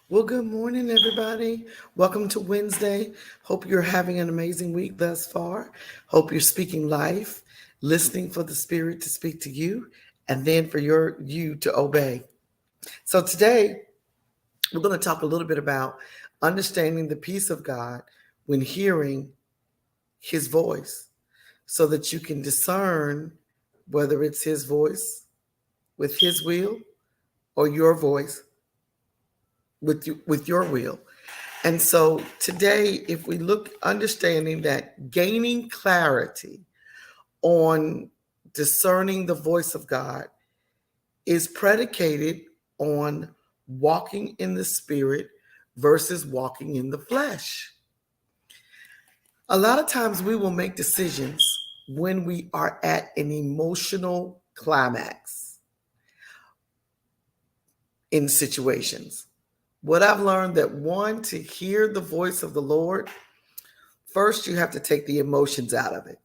Well, good morning, everybody. Welcome to Wednesday. Hope you're having an amazing week thus far. Hope you're speaking life, listening for the Spirit to speak to you, and then for you to obey. So today we're going to talk a little bit about understanding the peace of God when hearing His voice, so that you can discern whether it's His voice with His will or your voice with your will. And so today, if we look, understanding that gaining clarity on discerning the voice of God is predicated on walking in the spirit versus walking in the flesh. A lot of times we will make decisions when we are at an emotional climax in situations. What I've learned that one, to hear the voice of the Lord, first, you have to take the emotions out of it.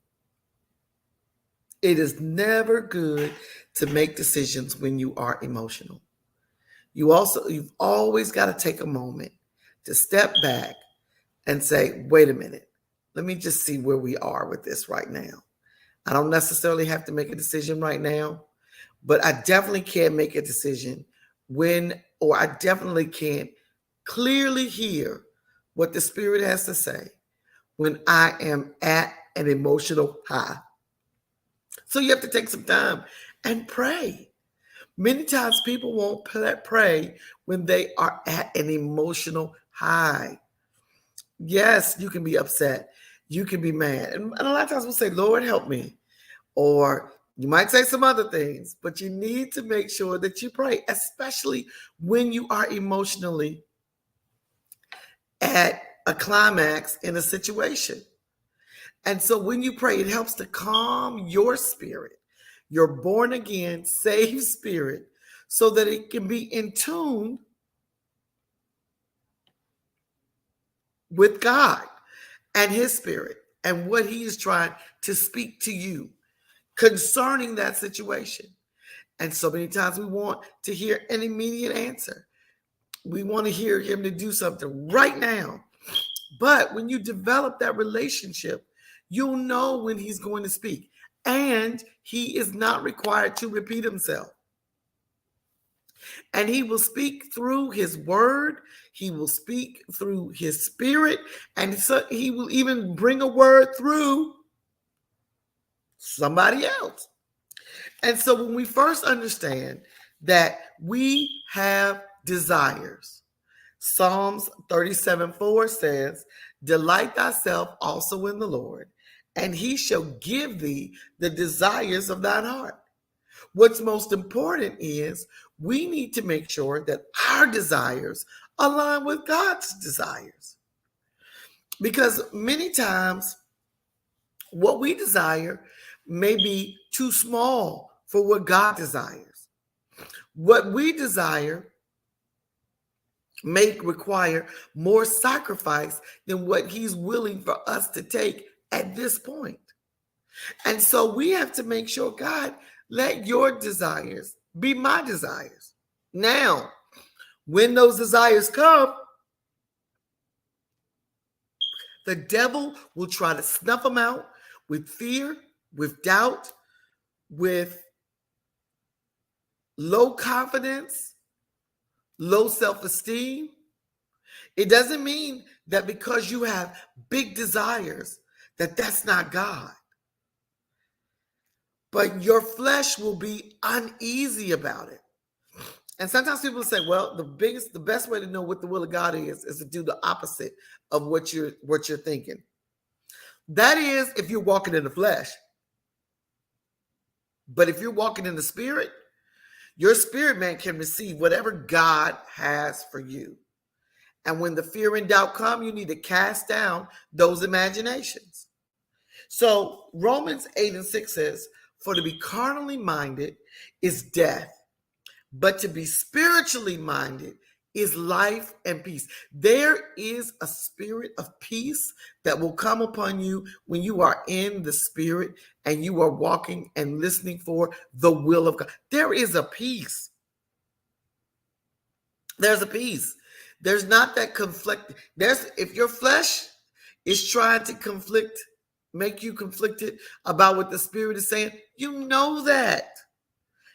It is never good to make decisions when you are emotional. You've always got to take a moment to step back and say, wait a minute, let me just see where we are with this right now. I don't necessarily have to make a decision right now, but I definitely can make a decision or I definitely can clearly hear what the Spirit has to say when I am at an emotional high. So you have to take some time and pray. Many times people won't pray when they are at an emotional high. Yes, you can be upset. You can be mad. And a lot of times we'll say, Lord, help me. Or you might say some other things, but you need to make sure that you pray, especially when you are emotionally at a climax in a situation. And so when you pray, it helps to calm your spirit, your born again, saved spirit, so that it can be in tune with God and His Spirit and what He is trying to speak to you concerning that situation. And so many times we want to hear an immediate answer. We want to hear Him to do something right now. But when you develop that relationship, you'll know when He's going to speak. And He is not required to repeat Himself. And He will speak through His word. He will speak through His spirit. And so He will even bring a word through somebody else. And so when we first understand that we have desires, Psalms 37:4 says, delight thyself also in the Lord, and He shall give thee the desires of thine heart. What's most important is we need to make sure that our desires align with God's desires. Because many times what we desire may be too small for what God desires. What we desire may require more sacrifice than what He's willing for us to take at this point. And so we have to make sure, God, let your desires be my desires. Now, when those desires come, the devil will try to snuff them out with fear, with doubt, with low confidence, low self-esteem. It doesn't mean that because you have big desires that that's not God. But your flesh will be uneasy about it. And sometimes people say, well, the best way to know what the will of God is to do the opposite of what you're thinking. That is if you're walking in the flesh. But if you're walking in the spirit, your spirit man can receive whatever God has for you. And when the fear and doubt come, you need to cast down those imaginations. So Romans 8:6 says, for to be carnally minded is death, but to be spiritually minded is life and peace. There is a spirit of peace that will come upon you when you are in the spirit and you are walking and listening for the will of God. There is a peace. There's a peace There's not that conflict. If your flesh is trying to make you conflicted about what the Spirit is saying, you know that.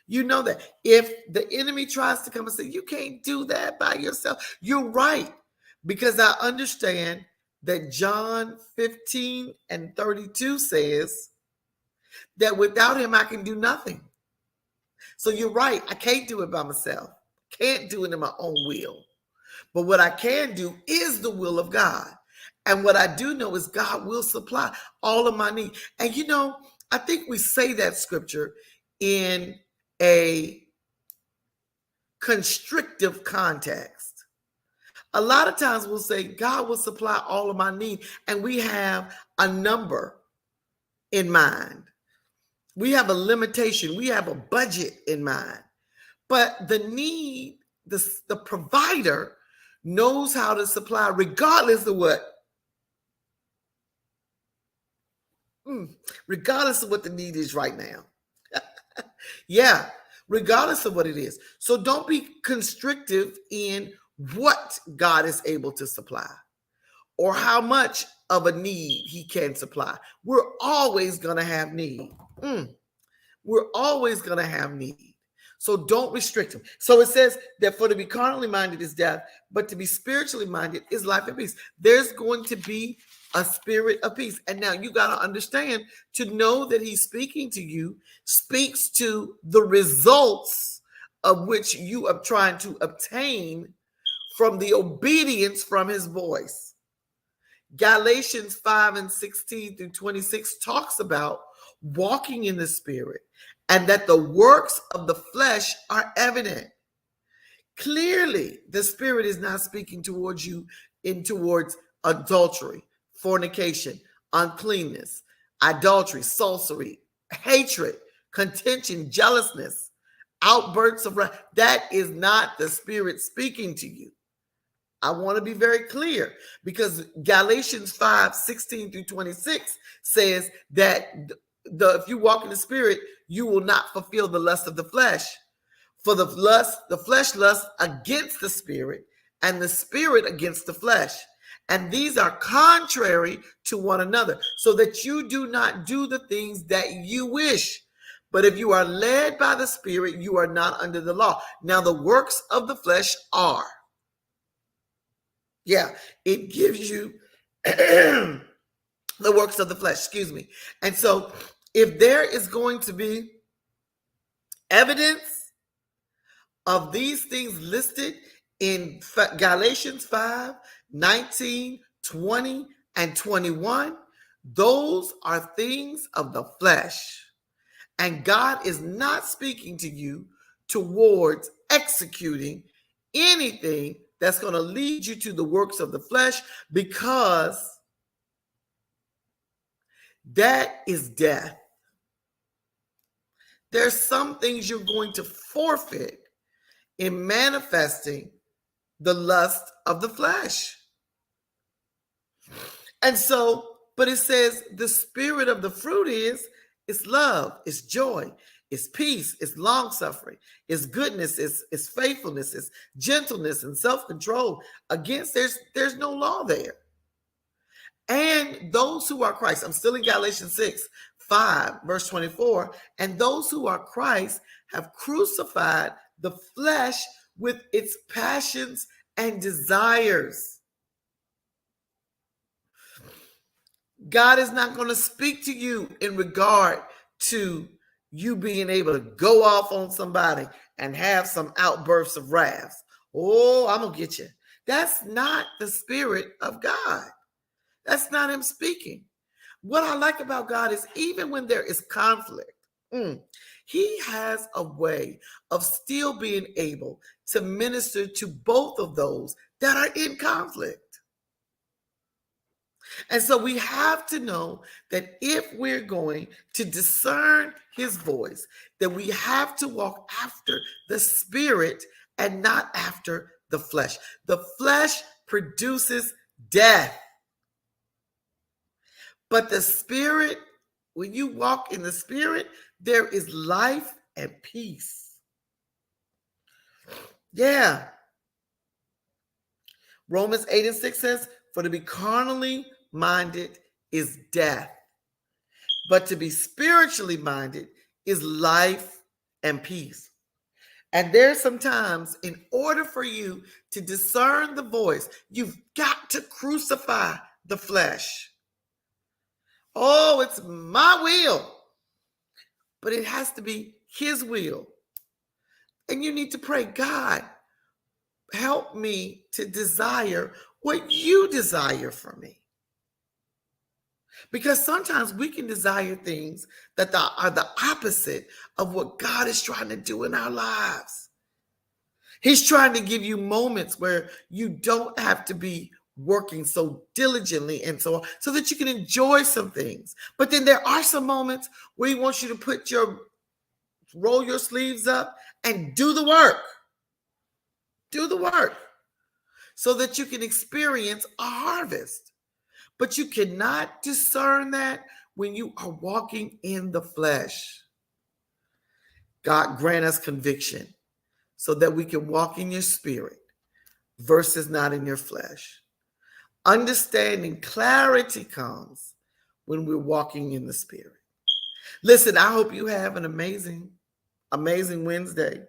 You know that. If the enemy tries to come and say, you can't do that by yourself, you're right. Because I understand that John 15:32 says that without him, I can do nothing. So you're right. I can't do it by myself. Can't do it in my own will. But what I can do is the will of God. And what I do know is God will supply all of my needs. And I think we say that scripture in a constrictive context. A lot of times we'll say, God will supply all of my need, and we have a number in mind. We have a limitation. We have a budget in mind. But the need, the provider knows how to supply regardless of what. Regardless of what the need is right now. Yeah, regardless of what it is. So don't be constrictive in what God is able to supply or how much of a need he can supply. We're always going to have need. We're always going to have need. So don't restrict him. So it says that for to be carnally minded is death, but to be spiritually minded is life and peace. There's going to be a spirit of peace. And now you got to understand, to know that he's speaking to you speaks to the results of which you are trying to obtain from the obedience from his voice. Galatians 5:16-26 talks about walking in the spirit, and that the works of the flesh are evident. Clearly, the spirit is not speaking towards you towards adultery, fornication, uncleanness, idolatry, sorcery, hatred, contention, jealousness, outbursts of wrath. That is not the spirit speaking to you. I want to be very clear, because Galatians 5:16-26 says that if you walk in the spirit, you will not fulfill the lust of the flesh. For the flesh lusts against the spirit, and the spirit against the flesh. And these are contrary to one another, so that you do not do the things that you wish. But if you are led by the spirit, you are not under the law. Now the works of the flesh are. Yeah, it gives you the works of the flesh, excuse me. And so if there is going to be evidence of these things listed in Galatians 5:19, 20, and 21, those are things of the flesh. And God is not speaking to you towards executing anything that's going to lead you to the works of the flesh, because that is death. There's some things you're going to forfeit in manifesting the lust of the flesh. And so, but it says the spirit of the fruit is love, it's joy, it's peace, it's long-suffering, it's goodness, it's faithfulness, it's gentleness and self-control. Against there's no law there. And those who are Christ, I'm still in Galatians 6:5, 24, and those who are Christ have crucified the flesh with its passions and desires. God is not going to speak to you in regard to you being able to go off on somebody and have some outbursts of wrath. Oh, I'm going to get you. That's not the spirit of God. That's not him speaking. What I like about God is even when there is conflict, he has a way of still being able to minister to both of those that are in conflict. And so we have to know that if we're going to discern his voice, that we have to walk after the spirit and not after the flesh. The flesh produces death. But the spirit, when you walk in the spirit, there is life and peace. Yeah. Romans 8:6 says, for to be carnally minded is death, but to be spiritually minded is life and peace. And there's sometimes, in order for you to discern the voice, you've got to crucify the flesh. Oh, it's my will, but it has to be his will. And you need to pray, God, help me to desire what you desire for me. Because sometimes we can desire things that are the opposite of what God is trying to do in our lives. He's trying to give you moments where you don't have to be working so diligently and so that you can enjoy some things. But then there are some moments where he wants you to roll your sleeves up and do the work. Do the work so that you can experience a harvest. But you cannot discern that when you are walking in the flesh. God grant us conviction so that we can walk in your spirit versus not in your flesh. Understanding, clarity comes when we're walking in the spirit. Listen, I hope you have an amazing Wednesday.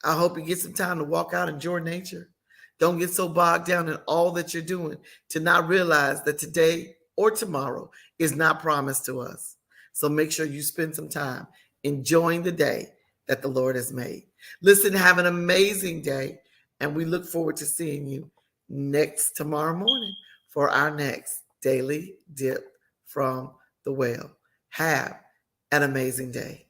I hope you get some time to walk out and enjoy nature. Don't get so bogged down in all that you're doing to not realize that today or tomorrow is not promised to us. So make sure you spend some time enjoying the day that the Lord has made. Listen, have an amazing day, and we look forward to seeing you tomorrow morning for our next daily dip from the well. Have an amazing day.